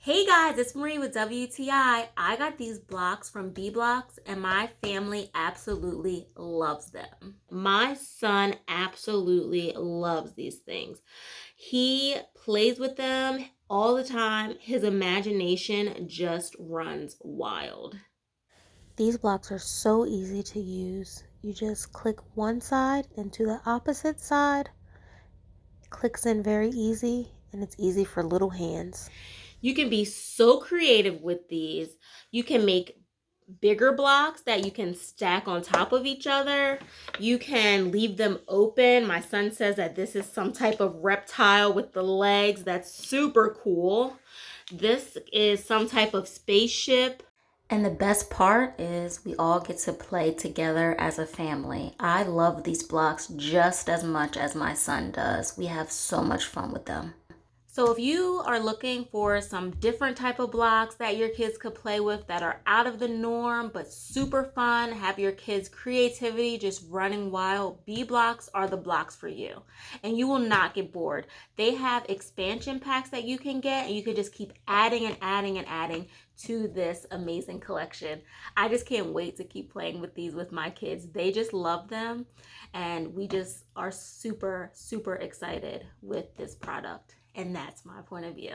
Hey guys, it's Marie with WTI. I got these blocks from BEBLOX and my family absolutely loves them. My son absolutely loves these things. He plays with them all the time. His imagination just runs wild. These blocks are so easy to use. You just click one side into the opposite side. It clicks in very easy and it's easy for little hands. You can be so creative with these. You can make bigger blocks that you can stack on top of each other. You can leave them open. My son says that this is some type of reptile with the legs. That's super cool. This is some type of spaceship. And the best part is we all get to play together as a family. I love these blocks just as much as my son does. We have so much fun with them. So if you are looking for some different type of blocks that your kids could play with that are out of the norm but super fun, have your kids' creativity just running wild, BEBLOX are the blocks for you. And you will not get bored. They have expansion packs that you can get and you can just keep adding and adding and adding to this amazing collection. I just can't wait to keep playing with these with my kids. They just love them and we just are super, super excited with this product. And that's my point of view.